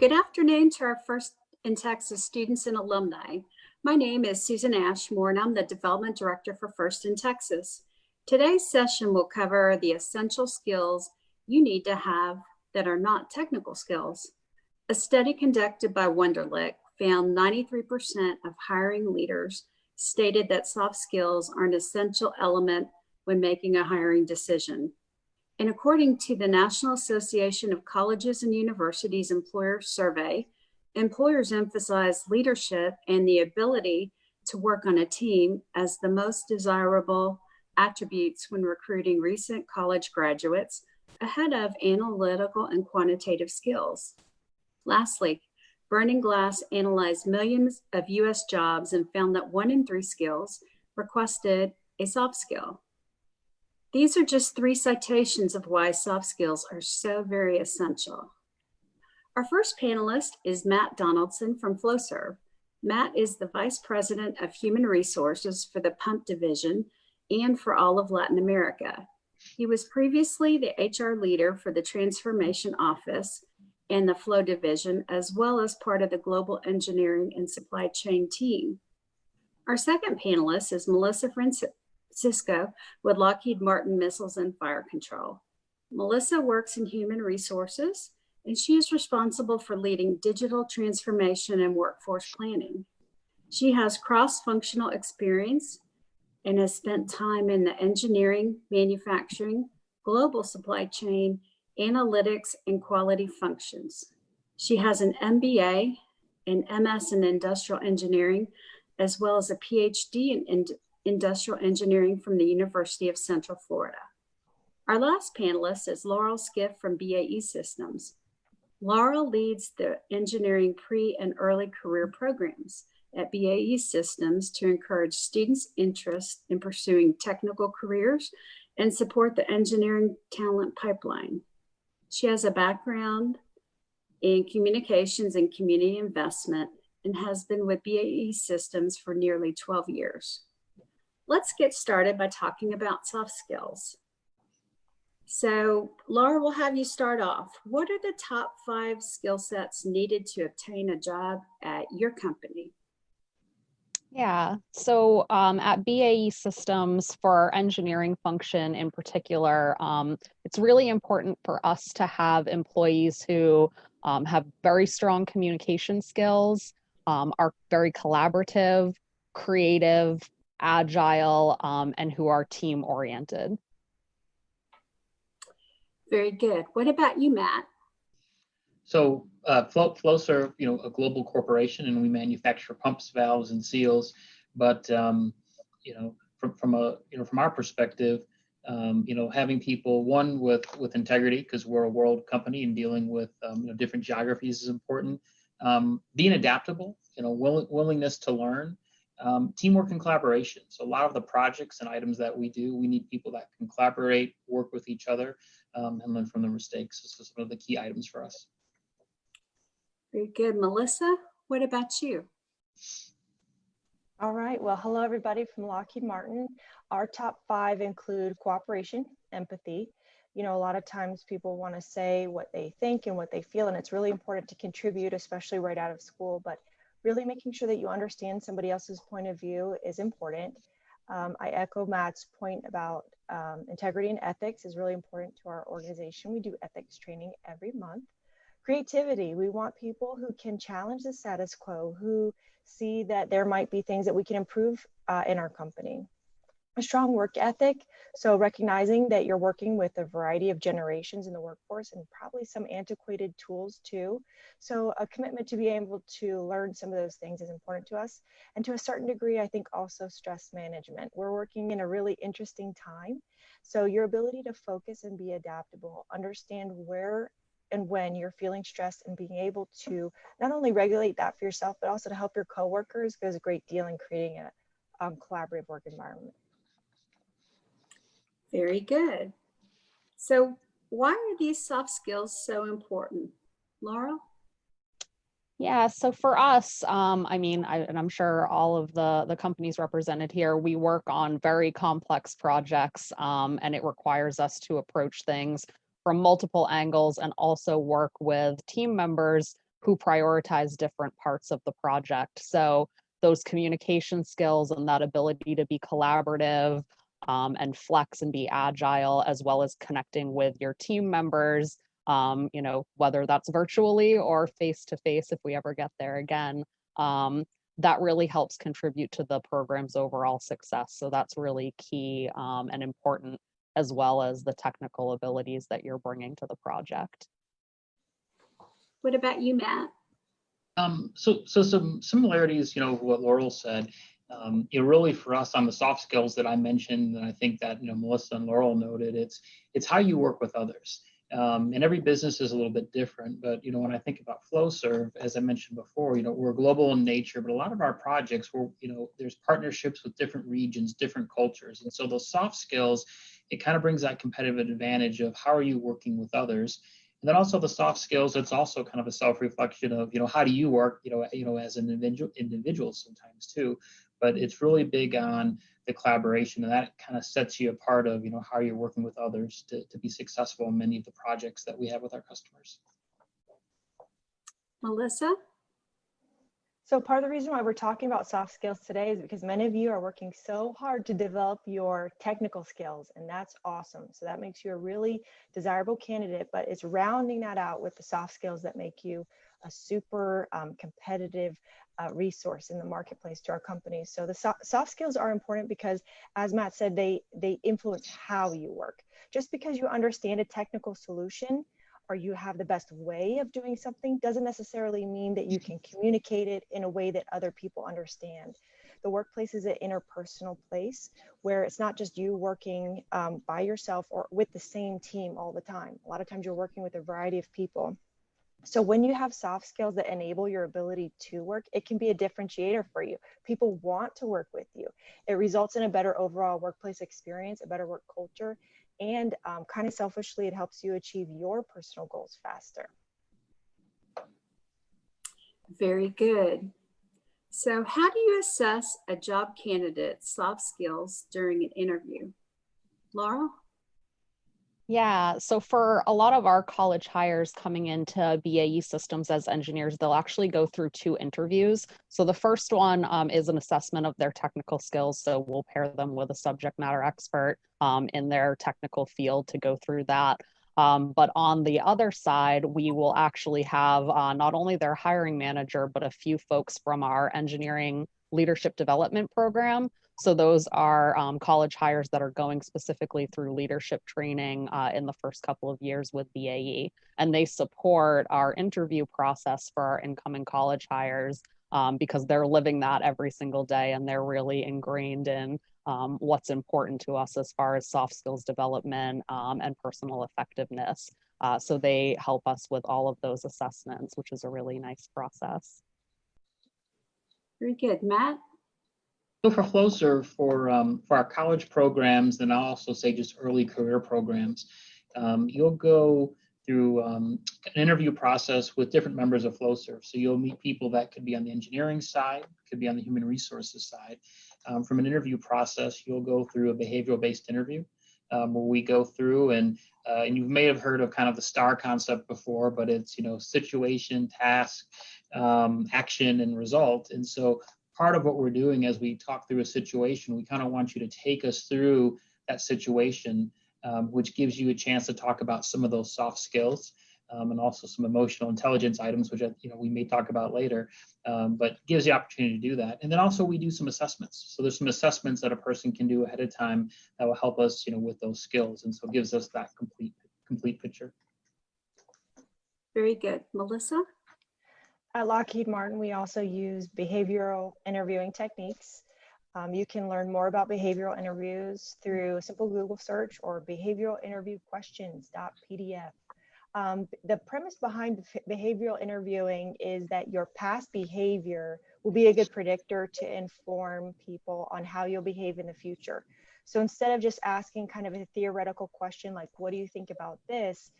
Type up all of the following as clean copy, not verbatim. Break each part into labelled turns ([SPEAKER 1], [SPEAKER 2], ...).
[SPEAKER 1] Good afternoon to our First in Texas students and alumni. My name is Susan Ashmore and I'm the Development Director for First in Texas. Today's session will cover the essential skills you need to have that are not technical skills. A study conducted by Wonderlic found 93% of hiring leaders stated that soft skills are an essential element when making a hiring decision. And according to the National Association of Colleges and Universities Employer Survey, employers emphasize leadership and the ability to work on a team as the most desirable attributes when recruiting recent college graduates ahead of analytical and quantitative skills. Lastly, Burning Glass analyzed millions of US jobs and found that 1 in 3 skills requested a soft skill. These are just 3 citations of why soft skills are so very essential. Our first panelist is Matt Donaldson from Flowserve. Matt is the Vice President of Human Resources for the Pump Division and for all of Latin America. He was previously the HR leader for the Transformation Office and the Flow Division, as well as part of the Global Engineering and Supply Chain team. Our second panelist is Melissa Francisco with Lockheed Martin Missiles and Fire Control. Melissa works in human resources, and she is responsible for leading digital transformation and workforce planning. She has cross-functional experience and has spent time in the engineering, manufacturing, global supply chain, analytics, and quality functions. She has an MBA and MS in industrial engineering, as well as a PhD in industrial engineering from the University of Central Florida. Our last panelist is Laurel Skiff from BAE Systems. Laurel leads the engineering pre and early career programs at BAE Systems to encourage students' interest in pursuing technical careers and support the engineering talent pipeline. She has a background in communications and community investment and has been with BAE Systems for nearly 12 years. Let's get started by talking about soft skills. So Laura, we'll have you start off. What are the top 5 skill sets needed to obtain a job at your company?
[SPEAKER 2] Yeah, so at BAE Systems, for our engineering function in particular, it's really important for us to have employees who have very strong communication skills, are very collaborative, creative, agile, and who are team oriented.
[SPEAKER 1] Very good. What about you, Matt?
[SPEAKER 3] So Flowserve, a global corporation, and we manufacture pumps, valves, and seals. But from our perspective, having people with integrity, because we're a world company and dealing with different geographies is important. Being adaptable, willingness to learn, teamwork and collaboration. So a lot of the projects and items that we do, we need people that can collaborate, work with each other, and learn from their mistakes. This is one of the key items for us.
[SPEAKER 1] Very good. Melissa, what about you?
[SPEAKER 4] All right. Well, hello, everybody from Lockheed Martin. Our top 5 include cooperation, empathy. A lot of times people want to say what they think and what they feel, and it's really important to contribute, especially right out of school. But really making sure that you understand somebody else's point of view is important. I echo Matt's point about integrity and ethics is really important to our organization. We do ethics training every month. Creativity, we want people who can challenge the status quo, who see that there might be things that we can improve in our company. A strong work ethic, so recognizing that you're working with a variety of generations in the workforce and probably some antiquated tools too. So a commitment to be able to learn some of those things is important to us. And to a certain degree, I think also stress management. We're working in a really interesting time. So your ability to focus and be adaptable, understand where and when you're feeling stressed and being able to not only regulate that for yourself, but also to help your coworkers goes a great deal in creating a collaborative work environment.
[SPEAKER 1] Very good. So why are these soft skills so important? Laura?
[SPEAKER 2] Yeah, so for us, and I'm sure all of the companies represented here, we work on very complex projects, and it requires us to approach things from multiple angles and also work with team members who prioritize different parts of the project. So those communication skills and that ability to be collaborative and flex and be agile, as well as connecting with your team members, whether that's virtually or face to face, if we ever get there again, that really helps contribute to the program's overall success. So that's really key and important, as well as the technical abilities that you're bringing to the project.
[SPEAKER 1] What about you, Matt?
[SPEAKER 3] So some similarities, what Laurel said, really for us on the soft skills that I mentioned, and I think that, Melissa and Laurel noted, it's how you work with others. And every business is a little bit different, but, when I think about Flowserve, as I mentioned before, we're global in nature, but a lot of our projects, there's partnerships with different regions, different cultures. And so those soft skills, it kind of brings that competitive advantage of how are you working with others. And then also the soft skills, it's also kind of a self-reflection of, how do you work, as an individual sometimes too. But it's really big on the collaboration, and that kind of sets you apart of, how you're working with others to be successful in many of the projects that we have with our customers.
[SPEAKER 1] Melissa?
[SPEAKER 4] So part of the reason why we're talking about soft skills today is because many of you are working so hard to develop your technical skills, and that's awesome. So that makes you a really desirable candidate, but it's rounding that out with the soft skills that make you a super competitive resource in the marketplace to our companies. So the soft skills are important because, as Matt said, they influence how you work. Just because you understand a technical solution or you have the best way of doing something doesn't necessarily mean that you can communicate it in a way that other people understand. The workplace is an interpersonal place where it's not just you working by yourself or with the same team all the time. A lot of times you're working with a variety of people. So when you have soft skills that enable your ability to work, it can be a differentiator for you. People want to work with you. It results in a better overall workplace experience, a better work culture, and kind of selfishly, it helps you achieve your personal goals faster.
[SPEAKER 1] Very good. So how do you assess a job candidate's soft skills during an interview? Laurel?
[SPEAKER 2] Yeah, so for a lot of our college hires coming into BAE Systems as engineers, they'll actually go through 2 interviews. So the first one is an assessment of their technical skills. So we'll pair them with a subject matter expert in their technical field to go through that. But on the other side, we will actually have not only their hiring manager, but a few folks from our engineering leadership development program. So those are college hires that are going specifically through leadership training in the first couple of years with BAE. And they support our interview process for our incoming college hires because they're living that every single day, and they're really ingrained in what's important to us as far as soft skills development and personal effectiveness. So they help us with all of those assessments, which is a really nice process.
[SPEAKER 1] Very good. Matt?
[SPEAKER 3] So for Flowserve, for our college programs, and I'll also say just early career programs, you'll go through an interview process with different members of Flowserve. So you'll meet people that could be on the engineering side, could be on the human resources side. From an interview process, you'll go through a behavioral-based interview where we go through and you may have heard of kind of the STAR concept before, but it's, situation, task, action, and result. And so part of what we're doing as we talk through a situation, we kind of want you to take us through that situation, which gives you a chance to talk about some of those soft skills and also some emotional intelligence items, which we may talk about later, but gives you the opportunity to do that. And then also we do some assessments. So there's some assessments that a person can do ahead of time that will help us, with those skills. And so it gives us that complete picture.
[SPEAKER 1] Very good. Melissa?
[SPEAKER 4] At Lockheed Martin, we also use behavioral interviewing techniques. You can learn more about behavioral interviews through a simple Google search or behaviораlinterviewquestions.pdf. The premise behind behavioral interviewing is that your past behavior will be a good predictor to inform people on how you'll behave in the future. So instead of just asking kind of a theoretical question like, what do you think about this?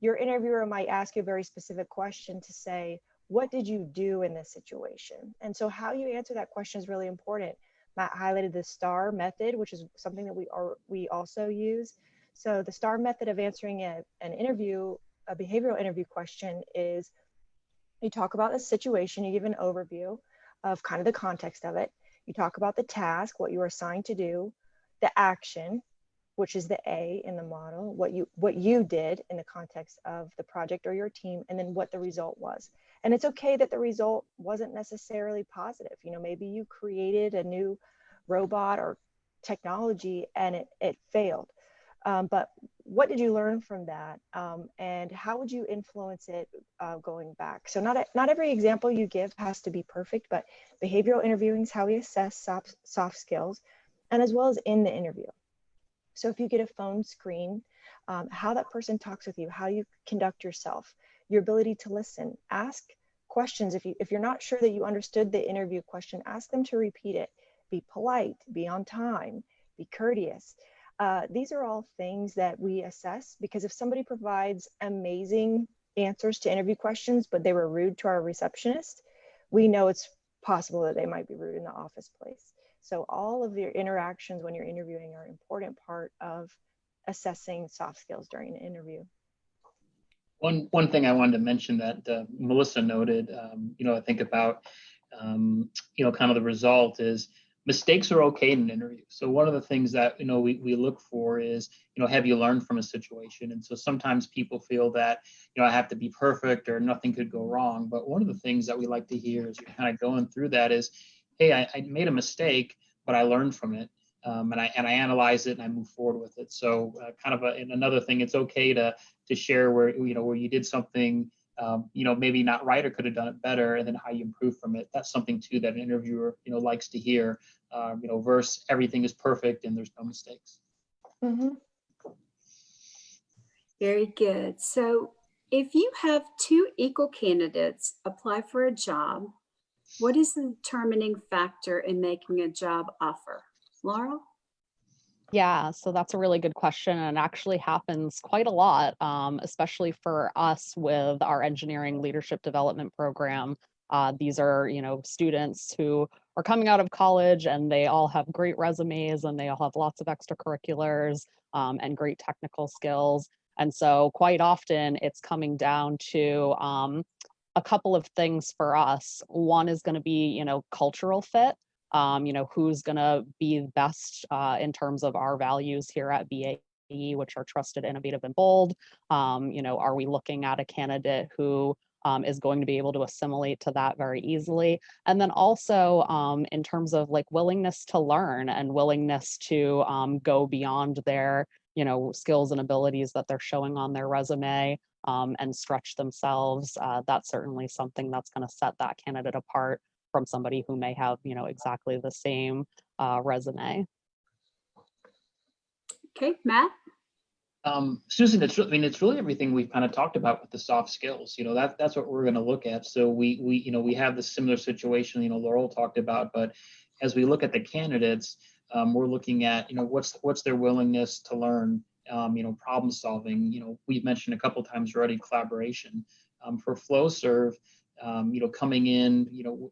[SPEAKER 4] Your interviewer might ask you a very specific question to say, what did you do in this situation? And so how you answer that question is really important. Matt highlighted the STAR method, which is something that we also use. So the STAR method of answering a behavioral interview question is You talk about the situation, you give an overview of kind of the context of it. You talk about the task, what you were assigned to do, the action, which is the A in the model, what you did in the context of the project or your team, and then what the result was. And it's okay that the result wasn't necessarily positive. You know, maybe you created a new robot or technology and it failed. But what did you learn from that? And how would you influence it going back? So not every example you give has to be perfect, but behavioral interviewing is how we assess soft skills, and as well as in the interview. So if you get a phone screen, how that person talks with you, how you conduct yourself, your ability to listen, ask questions. If you're not sure that you understood the interview question, ask them to repeat it. Be polite, be on time, be courteous. These are all things that we assess, because if somebody provides amazing answers to interview questions, but they were rude to our receptionist, we know it's possible that they might be rude in the office place. So all of your interactions when you're interviewing are an important part of assessing soft skills during an interview.
[SPEAKER 3] One thing I wanted to mention that Melissa noted, I think about, kind of the result is mistakes are okay in an interview. So one of the things that, we look for is, have you learned from a situation? And so sometimes people feel that, I have to be perfect or nothing could go wrong. But one of the things that we like to hear as you're kind of going through that is, hey, I made a mistake, but I learned from it. And I analyze it and I move forward with it. So and another thing, it's okay to share where you did something, maybe not right or could have done it better, and then how you improve from it. That's something too that an interviewer, likes to hear, versus everything is perfect and there's no mistakes.
[SPEAKER 4] Mm-hmm.
[SPEAKER 1] Very good. So if you have two equal candidates apply for a job, what is the determining factor in making a job offer? Laurel?
[SPEAKER 2] Yeah, so that's a really good question, and it actually happens quite a lot, especially for us with our engineering leadership development program. These are, students who are coming out of college, and they all have great resumes, and they all have lots of extracurriculars and great technical skills. And so quite often it's coming down to a couple of things for us. One is going to be, cultural fit. Who's going to be best in terms of our values here at BAE, which are trusted, innovative, and bold. Are we looking at a candidate who is going to be able to assimilate to that very easily? And then also in terms of like willingness to learn and willingness to go beyond their, skills and abilities that they're showing on their resume and stretch themselves. That's certainly something that's going to set that candidate apart from somebody who may have, exactly the same resume.
[SPEAKER 1] Okay, Matt?
[SPEAKER 3] Susan, it's really everything we've kind of talked about with the soft skills. That's what we're going to look at. So we have this similar situation, Laurel talked about, but as we look at the candidates, we're looking at, what's their willingness to learn, problem solving. We've mentioned a couple of times already collaboration. For Flowserve, coming in,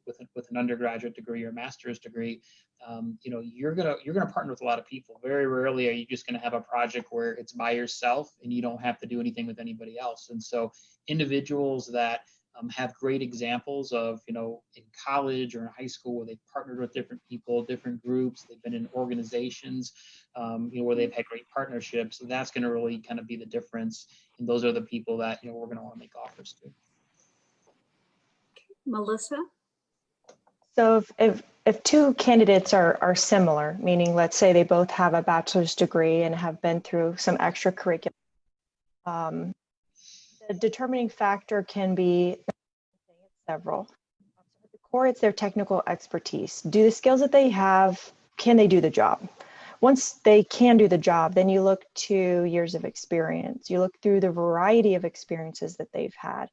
[SPEAKER 3] with an undergraduate degree or master's degree, you're gonna partner with a lot of people. Very rarely are you just gonna have a project where it's by yourself and you don't have to do anything with anybody else. And so individuals that have great examples of, in college or in high school where they've partnered with different people, different groups, they've been in organizations, where they've had great partnerships. So that's going to really kind of be the difference. And those are the people that, we're going to want to make offers to.
[SPEAKER 1] Melissa?
[SPEAKER 4] So if two candidates are similar, meaning let's say they both have a bachelor's degree and have been through some extracurricular, the determining factor can be several. At the core, it's their technical expertise. Do the skills that they have, can they do the job? Once they can do the job, then you look to years of experience. You look through the variety of experiences that they've had.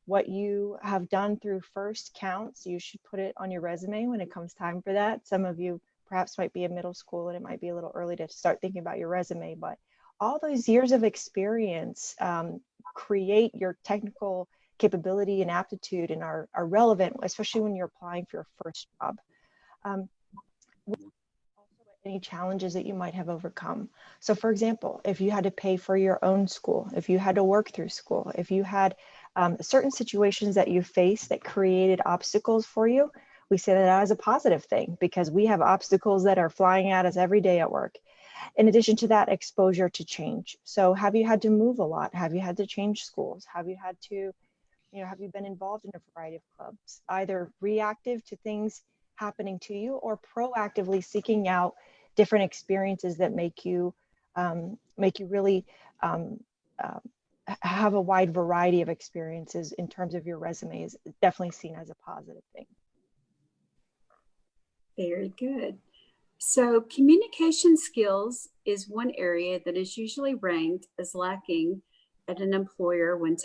[SPEAKER 4] What you have done through first counts. You should put it on your resume when it comes time for that. Some of you perhaps might be in middle school and it might be a little early to start thinking about your resume, but all those years of experience create your technical capability and aptitude and are relevant, especially when you're applying for your first job. Any challenges that you might have overcome. So for example, if you had to pay for your own school, if you had to work through school, if you had certain situations that you face that created obstacles for you, we say that as a positive thing because we have obstacles that are flying at us every day at work. In addition to that, exposure to change. So have you had to move a lot? Have you had to change schools? Have you had to, have you been involved in a variety of clubs, either reactive to things happening to you or proactively seeking out different experiences that make you really have a wide variety of experiences in terms of your resume is definitely seen as a positive thing.
[SPEAKER 1] Very good. So communication skills is one area that is usually ranked as lacking at an employer when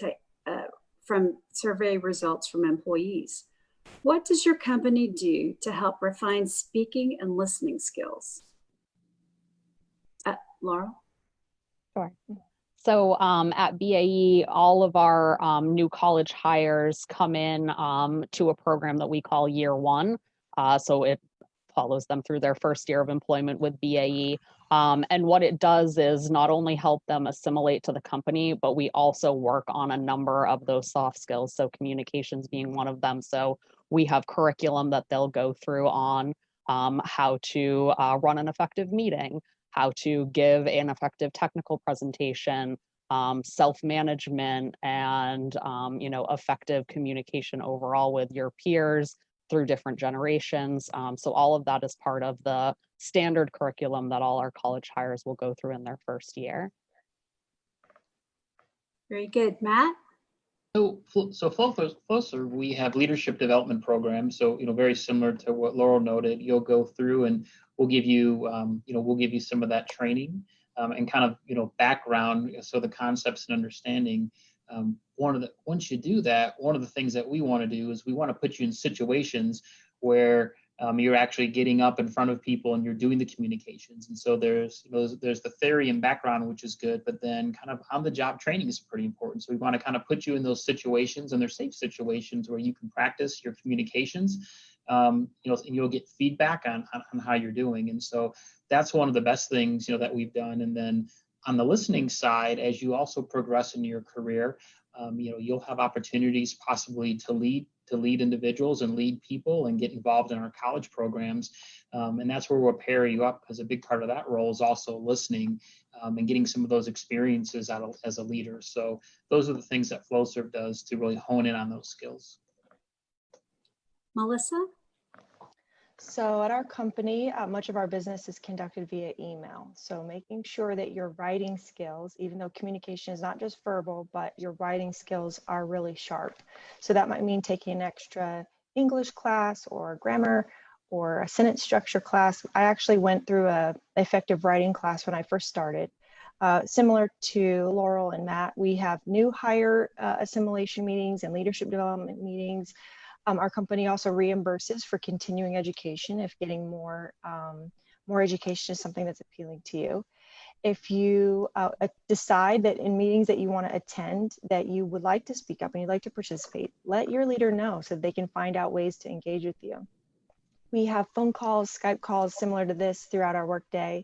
[SPEAKER 1] from survey results from employees. What does your company do to help refine speaking and listening skills? Laurel?
[SPEAKER 2] Sure. So at BAE, all of our new college hires come in to a program that we call Year One. So it follows them through their first year of employment with BAE. And what it does is not only help them assimilate to the company, but we also work on a number of those soft skills. So communications being one of them. So we have curriculum that they'll go through on how to run an effective meeting, how to give an effective technical presentation, self-management, and effective communication overall with your peers through different generations. So all of that is part of the standard curriculum that all our college hires will go through in their first year.
[SPEAKER 1] Very good. Matt?
[SPEAKER 3] So Flowserve, we have leadership development programs. So, very similar to what Laurel noted, you'll go through and we'll give you, some of that training and kind of, background. So the concepts and understanding. Once you do that, one of the things that we want to do is we want to put you in situations where you're actually getting up in front of people and you're doing the communications. And so there's the theory and background, which is good, but then kind of on the job training is pretty important. So we want to kind of put you in those situations, and they're safe situations where you can practice your communications, and you'll get feedback on how you're doing. And so that's one of the best things, that we've done. And then on the listening side, as you also progress in your career, you'll have opportunities possibly to lead individuals and lead people and get involved in our college programs. And that's where we'll pair you up, because a big part of that role is also listening and getting some of those experiences out as a leader. So those are the things that Flowserve does to really hone in on those skills.
[SPEAKER 1] Melissa?
[SPEAKER 4] So at our company, much of our business is conducted via email. So making sure that your writing skills, even though communication is not just verbal, but your writing skills are really sharp. So that might mean taking an extra English class or grammar or a sentence structure class. I actually went through an effective writing class when I first started. Similar to Laurel and Matt, we have new hire assimilation meetings and leadership development meetings. Our company also reimburses for continuing education if getting more education is something that's appealing to you. If you decide that in meetings that you want to attend that you would like to speak up and you'd like to participate, let your leader know so they can find out ways to engage with you. We have phone calls, Skype calls similar to this throughout our workday.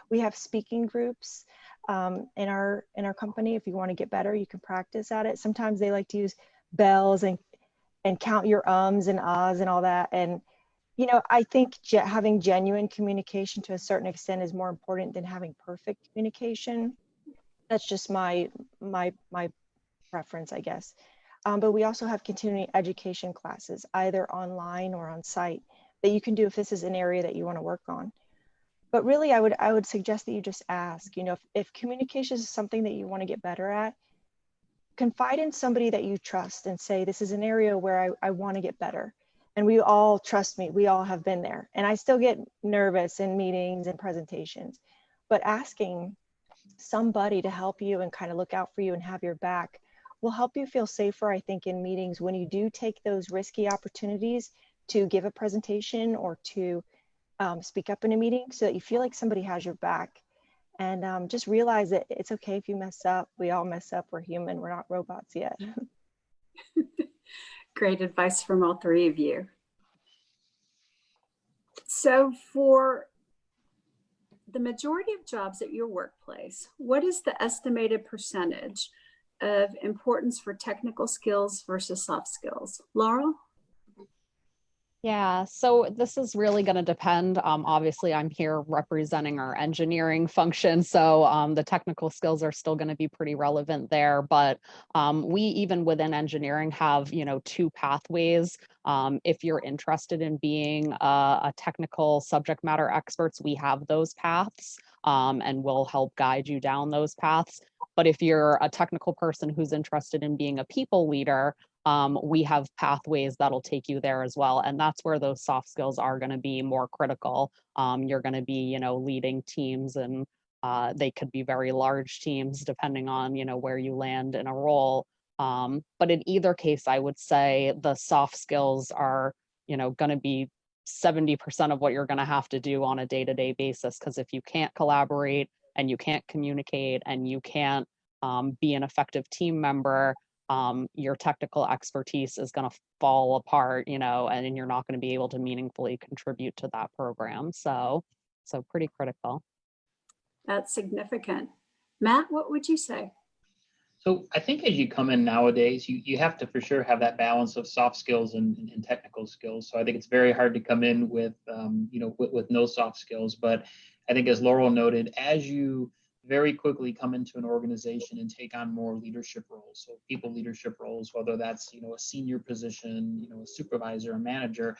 [SPEAKER 4] We have speaking groups in our company. If you want to get better, you can practice at it. Sometimes they like to use bells and count your ums and ahs and all that. And, I think having genuine communication to a certain extent is more important than having perfect communication. That's just my preference, I guess. But we also have continuing education classes, either online or on site, that you can do if this is an area that you want to work on. But really, I would suggest that you just ask, if communication is something that you want to get better at, confide in somebody that you trust and say, this is an area where I want to get better. And we all, trust me, we all have been there. And I still get nervous in meetings and presentations, but asking somebody to help you and kind of look out for you and have your back will help you feel safer, I think, in meetings when you do take those risky opportunities to give a presentation or to speak up in a meeting, so that you feel like somebody has your back. And just realize that it's okay if you mess up. We all mess up. We're human. We're not robots yet.
[SPEAKER 1] Great advice from all three of you. So for the majority of jobs at your workplace, what is the estimated percentage of importance for technical skills versus soft skills. Laurel?
[SPEAKER 2] Yeah, so this is really going to depend. Obviously, I'm here representing our engineering function, so the technical skills are still going to be pretty relevant there. But we, even within engineering, have two pathways. If you're interested in being a technical subject matter experts, we have those paths, and we'll help guide you down those paths. But if you're a technical person who's interested in being a people leader, we have pathways that'll take you there as well. And that's where those soft skills are going to be more critical. You're going to be, leading teams, and they could be very large teams depending on, where you land in a role. But in either case, I would say the soft skills are, going to be 70% of what you're going to have to do on a day-to-day basis. Because if you can't collaborate and you can't communicate and you can't be an effective team member, your technical expertise is going to fall apart, and you're not going to be able to meaningfully contribute to that program. So pretty critical.
[SPEAKER 1] That's significant. Matt, what would you say?
[SPEAKER 3] So I think as you come in nowadays, you have to for sure have that balance of soft skills and technical skills. So I think it's very hard to come in with, with no soft skills. But I think as Laurel noted, as you very quickly come into an organization and take on more leadership roles, so people leadership roles, whether that's a senior position, a supervisor, a manager,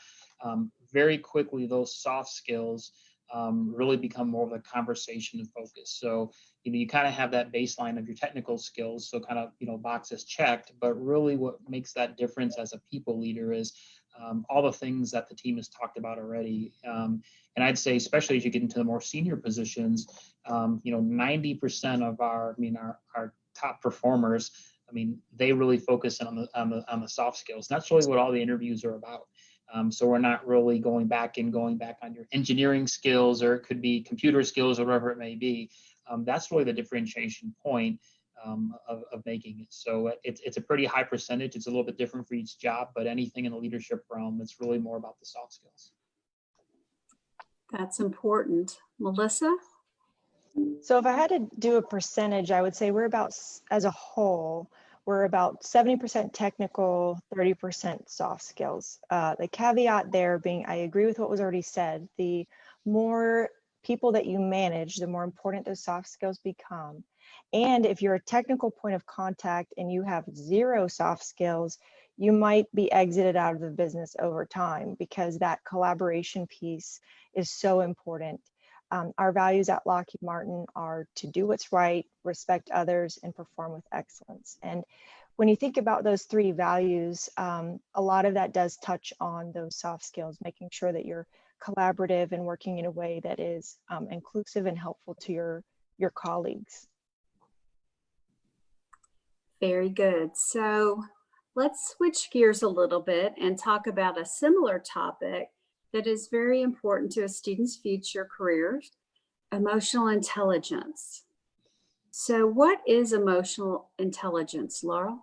[SPEAKER 3] very quickly those soft skills really become more of a conversation and focus. So you kind of have that baseline of your technical skills, so kind of boxes checked, but really what makes that difference as a people leader is all the things that the team has talked about already. And I'd say, especially as you get into the more senior positions, 90% of our top performers, they really focus on the soft skills. And that's really what all the interviews are about. So we're not really going back on your engineering skills, or it could be computer skills, or whatever it may be. That's really the differentiation point of making it. So it's a pretty high percentage. It's a little bit different for each job, but anything in the leadership realm, it's really more about the soft skills.
[SPEAKER 1] That's important. Melissa?
[SPEAKER 4] So if I had to do a percentage, I would say we're about, as a whole, we're about 70% technical, 30% soft skills. The caveat there being, I agree with what was already said, the more people that you manage, the more important those soft skills become. And if you're a technical point of contact and you have zero soft skills, you might be exited out of the business over time, because that collaboration piece is so important. Our values at Lockheed Martin are to do what's right, respect others, and perform with excellence. And when you think about those three values, a lot of that does touch on those soft skills, making sure that you're collaborative and working in a way that is inclusive and helpful to your colleagues.
[SPEAKER 1] Very good. So let's switch gears a little bit and talk about a similar topic that is very important to a student's future careers: emotional intelligence. So what is emotional intelligence, Laurel?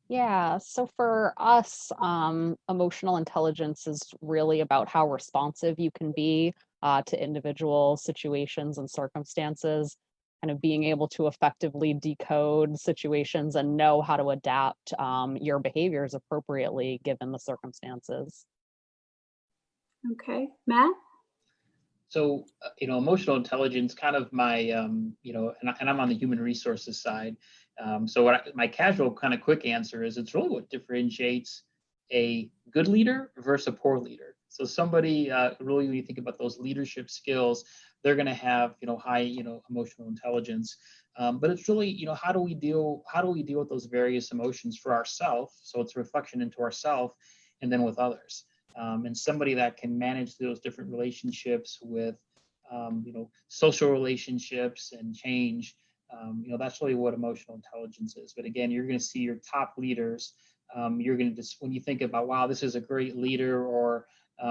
[SPEAKER 2] Yeah, so for us, emotional intelligence is really about how responsive you can be to individual situations and circumstances, kind of being able to effectively decode situations and know how to adapt your behaviors appropriately given the circumstances.
[SPEAKER 1] Okay, Matt?
[SPEAKER 3] So, emotional intelligence, kind of my, and I'm on the human resources side. So my casual kind of quick answer is it's really what differentiates a good leader versus a poor leader. So somebody really, when you think about those leadership skills, they're going to have, high, emotional intelligence. But it's really, how do we deal with those various emotions for ourselves? So it's a reflection into ourselves and then with others. And somebody that can manage those different relationships with, social relationships and change, that's really what emotional intelligence is. But again, you're going to see your top leaders. You're going to just, when you think about, wow, this is a great leader, or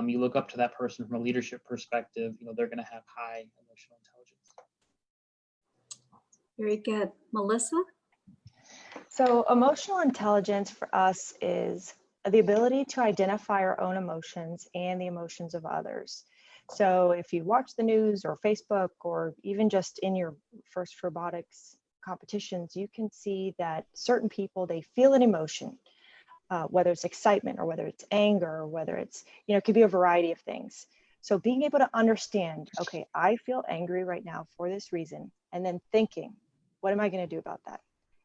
[SPEAKER 3] you look up to that person from a leadership perspective, they're going to have high emotional intelligence.
[SPEAKER 1] Very good. Melissa?
[SPEAKER 4] So emotional intelligence for us is the ability to identify our own emotions and the emotions of others. So if you watch the news or Facebook, or even just in your first robotics competitions, you can see that certain people, they feel an emotion, whether it's excitement or whether it's anger or whether it's, it could be a variety of things. So being able to understand, okay, I feel angry right now for this reason, and then thinking, what am I going to do about that,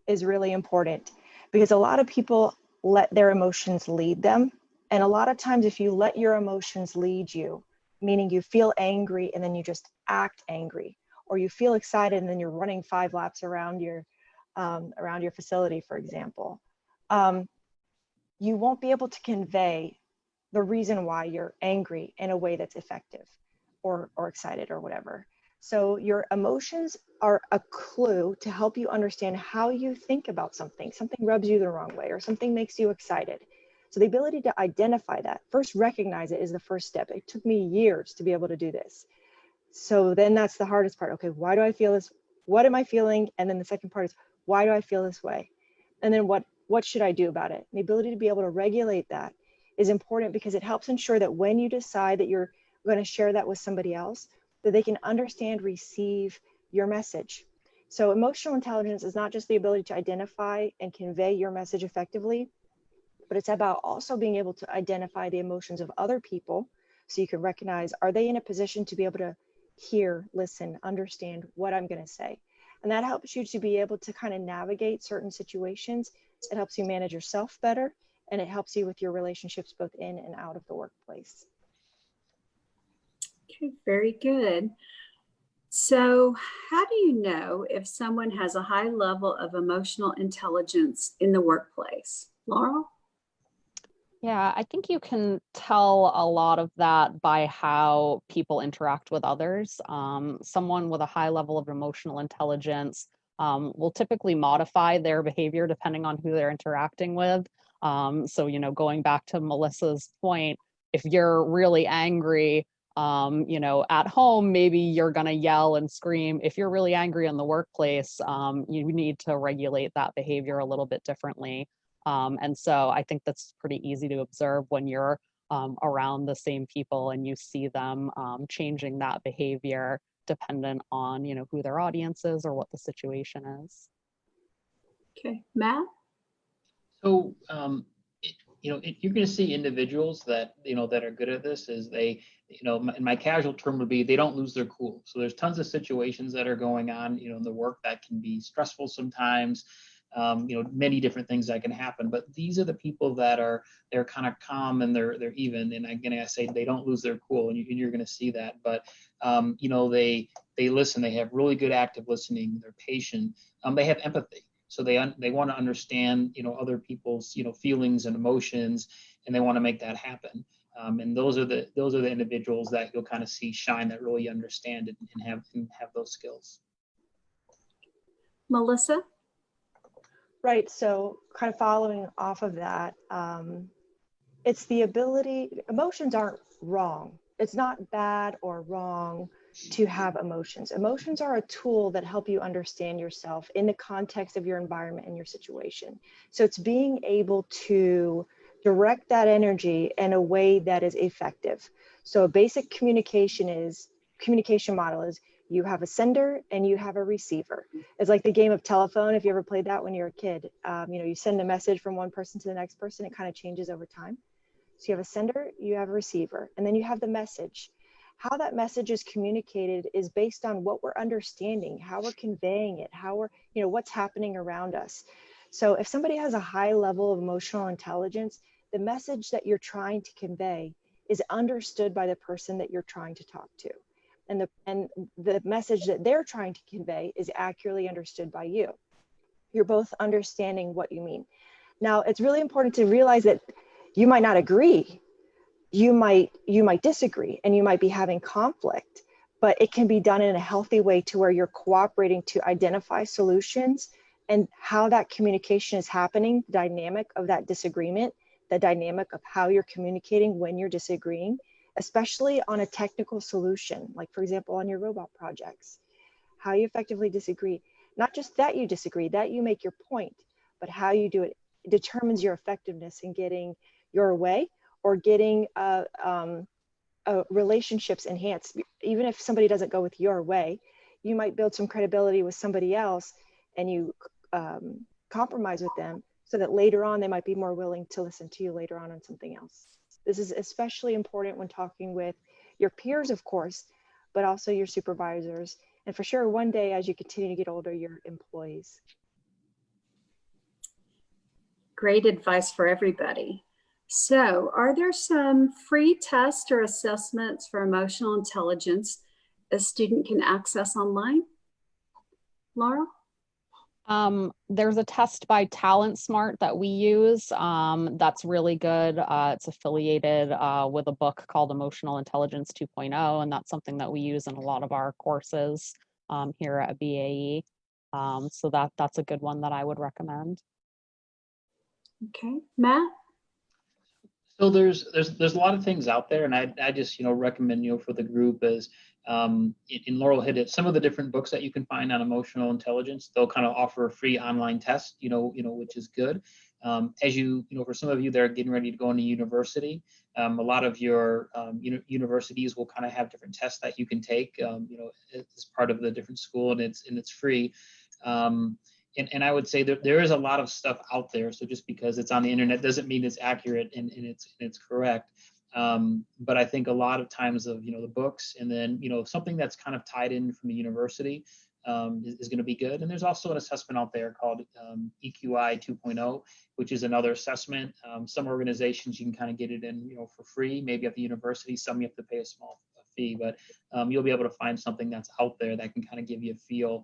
[SPEAKER 4] is really important, because a lot of people let their emotions lead them. And a lot of times if you let your emotions lead you, meaning you feel angry and then you just act angry, or you feel excited and then you're running 5 laps around your facility, for example, you won't be able to convey the reason why you're angry in a way that's effective or excited or whatever. So your emotions are a clue to help you understand how you think about something. Something rubs you the wrong way or something makes you excited. So the ability to identify that, first recognize it, is the first step. It took me years to be able to do this. So then that's the hardest part. Okay, why do I feel this? What am I feeling? And then the second part is, why do I feel this way? And then what should I do about it? And the ability to be able to regulate that is important, because it helps ensure that when you decide that you're going to share that with somebody else, that they can understand, receive your message. So emotional intelligence is not just the ability to identify and convey your message effectively, but it's about also being able to identify the emotions of other people, so you can recognize, are they in a position to be able to hear, listen, understand what I'm going to say? And that helps you to be able to kind of navigate certain situations. It helps you manage yourself better, and it helps you with your relationships both in and out of the workplace.
[SPEAKER 1] Okay, very good. So how do you know if someone has a high level of emotional intelligence in the workplace? Laurel?
[SPEAKER 2] Yeah, I think you can tell a lot of that by how people interact with others. Someone with a high level of emotional intelligence will typically modify their behavior depending on who they're interacting with. So, going back to Melissa's point, if you're really angry, at home, maybe you're going to yell and scream. If you're really angry in the workplace, you need to regulate that behavior a little bit differently. And so I think that's pretty easy to observe when you're around the same people and you see them changing that behavior dependent on, who their audience is or what the situation is.
[SPEAKER 1] Okay, Matt?
[SPEAKER 3] So, you're going to see individuals that, that are good at this, is they, my casual term would be, they don't lose their cool. So there's tons of situations that are going on, in the work that can be stressful sometimes. Many different things that can happen, but these are the people that they're kind of calm and they're even. And again, I say they don't lose their cool, and you're going to see that. But they listen. They have really good active listening. They're patient. They have empathy, so they want to understand other people's feelings and emotions, and they want to make that happen. And those are the individuals that you'll kind of see shine, that really understand it and have those skills.
[SPEAKER 1] Melissa?
[SPEAKER 4] Right, so kind of following off of that, it's the ability, emotions aren't wrong. It's not bad or wrong to have emotions. Emotions are a tool that help you understand yourself in the context of your environment and your situation. So it's being able to direct that energy in a way that is effective. So a basic communication model is, you have a sender and you have a receiver. It's like the game of telephone. If you ever played that when you were a kid, you send a message from one person to the next person. It kind of changes over time. So you have a sender, you have a receiver, and then you have the message. How that message is communicated is based on what we're understanding, how we're conveying it, how we're, what's happening around us. So if somebody has a high level of emotional intelligence, the message that you're trying to convey is understood by the person that you're trying to talk to. And the message that they're trying to convey is accurately understood by you. You're both understanding what you mean. Now, it's really important to realize that you might not agree. You might disagree, and you might be having conflict, but it can be done in a healthy way to where you're cooperating to identify solutions, and how that communication is happening, the dynamic of that disagreement, the dynamic of how you're communicating when you're disagreeing, especially on a technical solution, like for example, on your robot projects, how you effectively disagree. Not just that you disagree, that you make your point, but how you do it determines your effectiveness in getting your way or getting relationships enhanced. Even if somebody doesn't go with your way, you might build some credibility with somebody else and you compromise with them so that later on they might be more willing to listen to you later on something else. This is especially important when talking with your peers, of course, but also your supervisors. And for sure, one day as you continue to get older, your employees.
[SPEAKER 1] Great advice for everybody. So, are there some free tests or assessments for emotional intelligence a student can access online? Laura?
[SPEAKER 2] There's a test by Talent Smart that we use that's really good. It's affiliated with a book called Emotional Intelligence 2.0, and that's something that we use in a lot of our courses here at BAE. So that's a good one that I would recommend.
[SPEAKER 1] Okay, Matt?
[SPEAKER 3] So there's a lot of things out there, and I just recommend for the group is in Laurel hit it, some of the different books that you can find on emotional intelligence. They'll kind of offer a free online test, which is good. As for some of you that are getting ready to go into university, a lot of your universities will kind of have different tests that you can take, as part of the different school, and it's free. And I would say that there is a lot of stuff out there. So just because it's on the internet doesn't mean it's accurate and it's correct. But I think a lot of times of the books, and then something that's kind of tied in from the university is going to be good. And there's also an assessment out there called EQI 2.0, which is another assessment. Some organizations you can kind of get it in for free, maybe at the university. Some you have to pay a small fee, but you'll be able to find something that's out there that can kind of give you a feel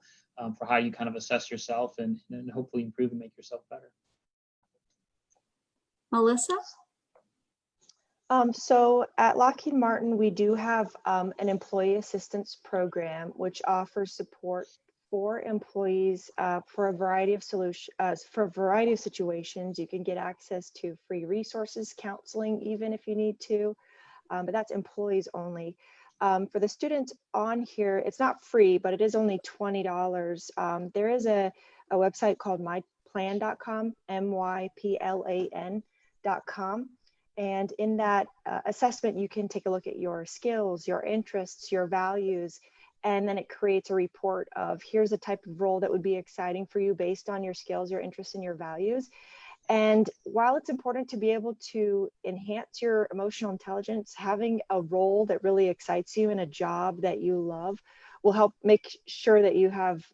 [SPEAKER 3] for how you kind of assess yourself and hopefully improve and make yourself better.
[SPEAKER 1] Melissa?
[SPEAKER 4] So at Lockheed Martin, we do have an employee assistance program, which offers support for employees for a variety of situations. You can get access to free resources, counseling, even if you need to, but that's employees only. For the students on here, it's not free, but it is only $20. There is a website called myplan.com, myplan.com. And in that assessment, you can take a look at your skills, your interests, your values, and then it creates a report of here's the type of role that would be exciting for you based on your skills, your interests, and your values. And while it's important to be able to enhance your emotional intelligence, having a role that really excites you and a job that you love will help make sure that you have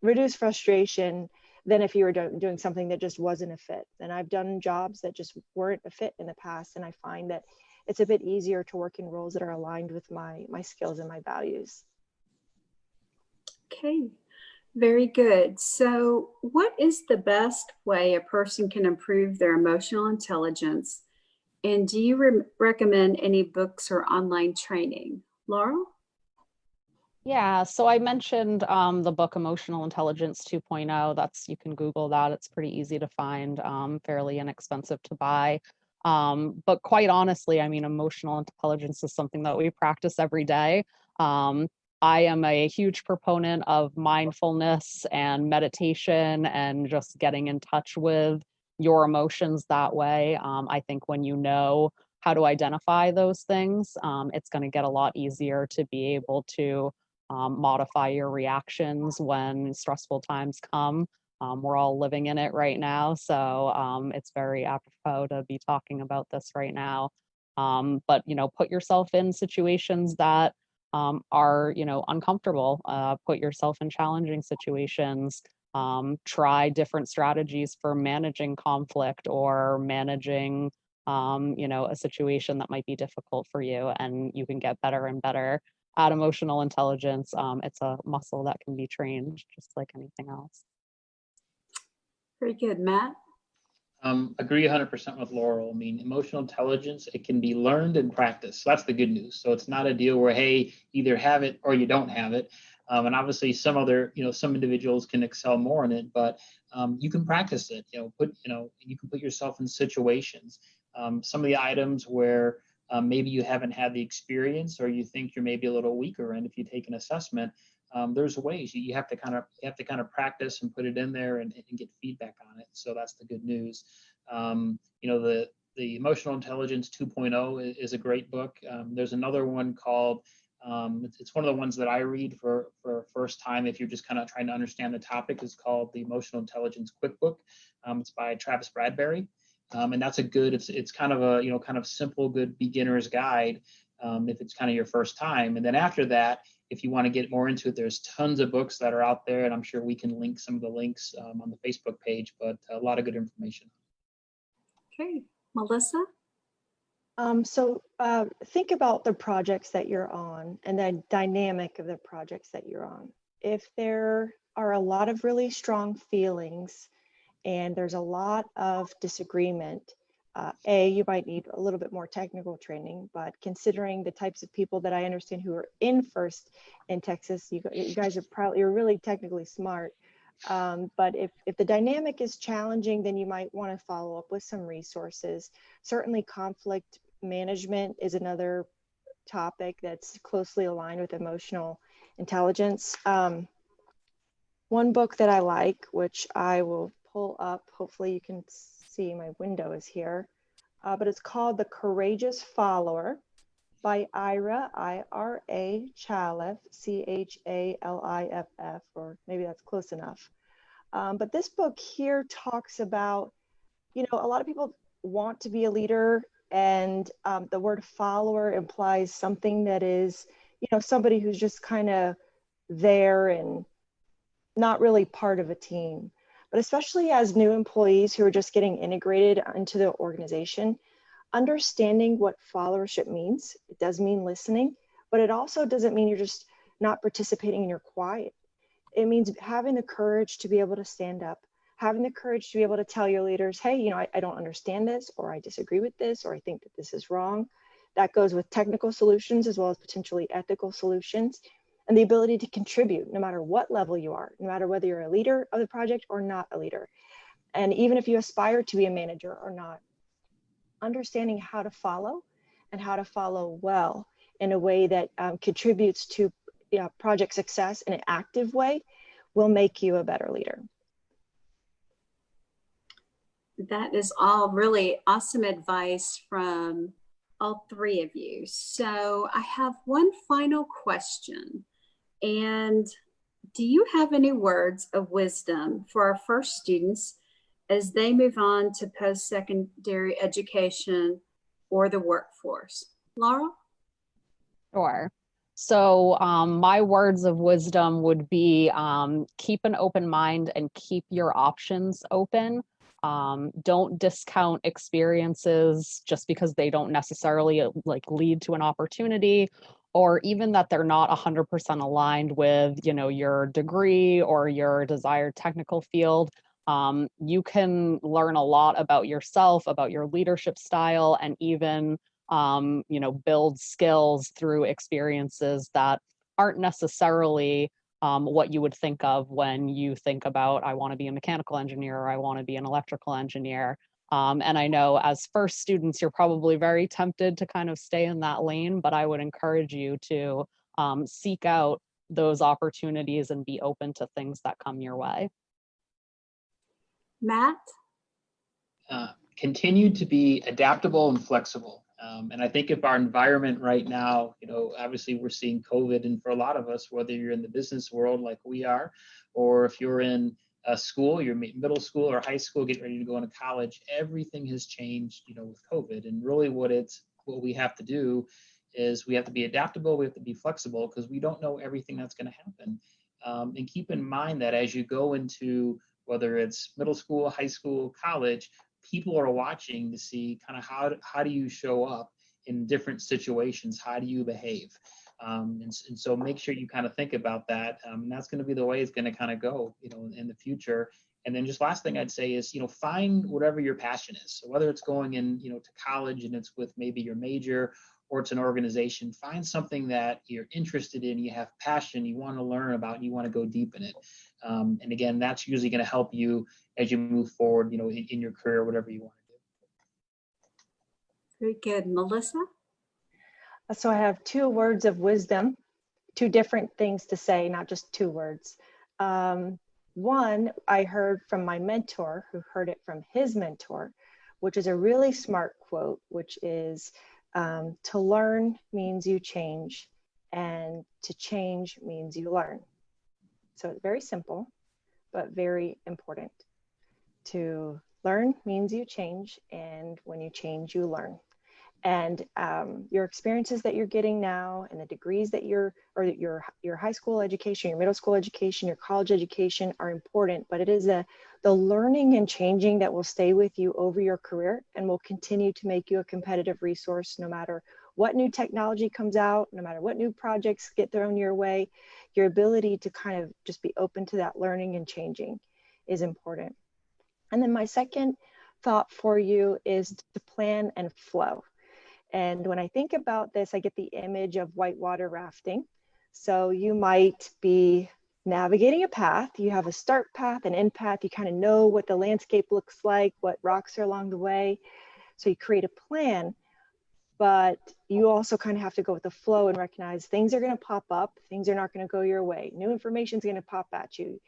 [SPEAKER 4] reduced frustration than if you were doing something that just wasn't a fit. And I've done jobs that just weren't a fit in the past, and I find that it's a bit easier to work in roles that are aligned with my skills and my values.
[SPEAKER 1] Okay. Very good. So, what is the best way a person can improve their emotional intelligence? And do you recommend any books or online training? Laurel?
[SPEAKER 2] Yeah, so I mentioned the book Emotional Intelligence 2.0. You can Google that. It's pretty easy to find, fairly inexpensive to buy. But quite honestly, I mean, emotional intelligence is something that we practice every day. I am a huge proponent of mindfulness and meditation and just getting in touch with your emotions that way. I think when you know how to identify those things, it's going to get a lot easier to be able to modify your reactions when stressful times come. We're all living in it right now, so it's very apropos to be talking about this right now. But put yourself in situations that are uncomfortable. Put yourself in challenging situations. Try different strategies for managing conflict or managing a situation that might be difficult for you, and you can get better and better at emotional intelligence. It's a muscle that can be trained just like anything else.
[SPEAKER 1] Very good. Matt?
[SPEAKER 3] Agree 100% with Laurel. I mean, emotional intelligence, it can be learned and practiced. So that's the good news. So it's not a deal where, hey, either have it or you don't have it. And obviously some individuals can excel more in it, but you can practice it. You can put yourself in situations. Some of the items where maybe you haven't had the experience, or you think you're maybe a little weaker in, if you take an assessment, there's ways you have to kind of practice and put it in there and get feedback on it. So that's the good news. The Emotional Intelligence 2.0 is a great book. There's another one called It's one of the ones that I read for first time if you're just kind of trying to understand the topic. It's called the Emotional Intelligence Quick Book. It's by Travis Bradberry, and that's a good. It's kind of a kind of simple, good beginner's guide if it's kind of your first time. And then after that, if you want to get more into it, there's tons of books that are out there, and I'm sure we can link some of the links on the Facebook page. But a lot of good information.
[SPEAKER 1] Okay, Melissa?
[SPEAKER 4] Think about the projects that you're on and the dynamic of the projects that you're on. If there are a lot of really strong feelings and there's a lot of disagreement, you might need a little bit more technical training, but considering the types of people that I understand who are in FIRST in Texas, you guys are you're really technically smart. But if the dynamic is challenging, then you might want to follow up with some resources. Certainly conflict management is another topic that's closely aligned with emotional intelligence. One book that I like, which I will pull up, hopefully you can see my window is here, but it's called The Courageous Follower by Ira, I-R-A, Chaliff, C-H-A-L-I-F-F, or maybe that's close enough. But this book here talks about, a lot of people want to be a leader, and the word follower implies something that is, somebody who's just kind of there and not really part of a team. But especially as new employees who are just getting integrated into the organization, understanding what followership means. It does mean listening, but it also doesn't mean you're just not participating and you're quiet. It means having the courage to be able to stand up, having the courage to be able to tell your leaders, hey, I don't understand this, or I disagree with this, or I think that this is wrong. That goes with technical solutions as well as potentially ethical solutions, and the ability to contribute no matter what level you are, no matter whether you're a leader of the project or not a leader. And even if you aspire to be a manager or not, understanding how to follow and how to follow well in a way that contributes to project success in an active way will make you a better leader.
[SPEAKER 1] That is all really awesome advice from all three of you. So I have one final question. And do you have any words of wisdom for our first students as they move on to post-secondary education or the workforce? Laura?
[SPEAKER 2] Sure. So my words of wisdom would be keep an open mind and keep your options open. Don't discount experiences just because they don't necessarily lead to an opportunity, or even that they're not 100% aligned with, your degree or your desired technical field. You can learn a lot about yourself, about your leadership style, and even build skills through experiences that aren't necessarily what you would think of when you think about, I want to be a mechanical engineer, or I want to be an electrical engineer. And I know as first students, you're probably very tempted to kind of stay in that lane, but I would encourage you to seek out those opportunities and be open to things that come your way.
[SPEAKER 1] Matt?
[SPEAKER 3] Continue to be adaptable and flexible. And I think if our environment right now, obviously we're seeing COVID, and for a lot of us, whether you're in the business world like we are, or if you're in a school, you're middle school or high school, getting ready to go into college, everything has changed, with COVID. And really what we have to do is we have to be adaptable, we have to be flexible, because we don't know everything that's going to happen. And keep in mind that as you go into, whether it's middle school, high school, college, people are watching to see kind of how do you show up in different situations, how do you behave, and so make sure you kind of think about that. And that's going to be the way it's going to kind of go, in the future. And then just last thing I'd say is, find whatever your passion is. So whether it's going in, to college and it's with maybe your major, or it's an organization, find something that you're interested in, you have passion, you want to learn about, and you want to go deep in it. And again, that's usually going to help you as you move forward, in your career, whatever you want to do.
[SPEAKER 1] Very good. Melissa?
[SPEAKER 4] So I have 2 words of wisdom, 2 different things to say, not just 2 words. One, I heard from my mentor, who heard it from his mentor, which is a really smart quote, which is, to learn means you change, and to change means you learn. So it's very simple, but very important. To learn means you change, and when you change, you learn. And your experiences that you're getting now, and the degrees that your high school education, your middle school education, your college education are important, but it is the learning and changing that will stay with you over your career and will continue to make you a competitive resource no matter what new technology comes out, no matter what new projects get thrown your way. Your ability to kind of just be open to that learning and changing is important. And then my second thought for you is to plan and flow. And when I think about this, I get the image of whitewater rafting. So you might be navigating a path. You have a start path, an end path. You kind of know what the landscape looks like, what rocks are along the way. So you create a plan, but you also kind of have to go with the flow and recognize things are going to pop up. Things are not going to go your way. New information is going to pop at you,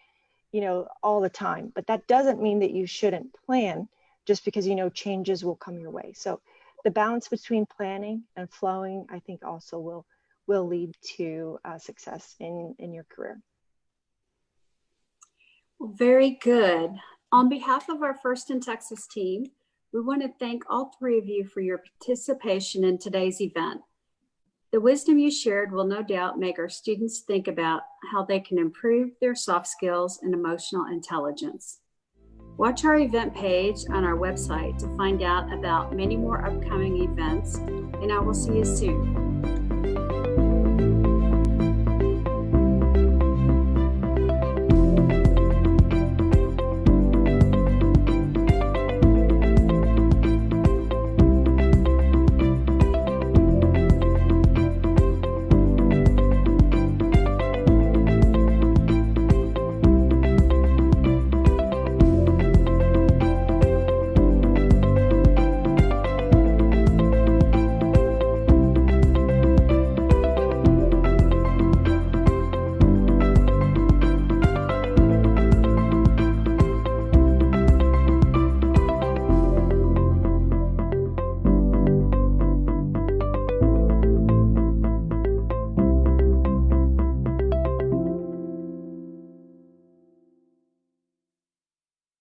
[SPEAKER 4] all the time. But that doesn't mean that you shouldn't plan just because, changes will come your way. So the balance between planning and flowing, I think also will lead to success in your career.
[SPEAKER 1] Well, very good. On behalf of our First in Texas team, we want to thank all three of you for your participation in today's event. The wisdom you shared will no doubt make our students think about how they can improve their soft skills and emotional intelligence. Watch our event page on our website to find out about many more upcoming events, and I will see you soon.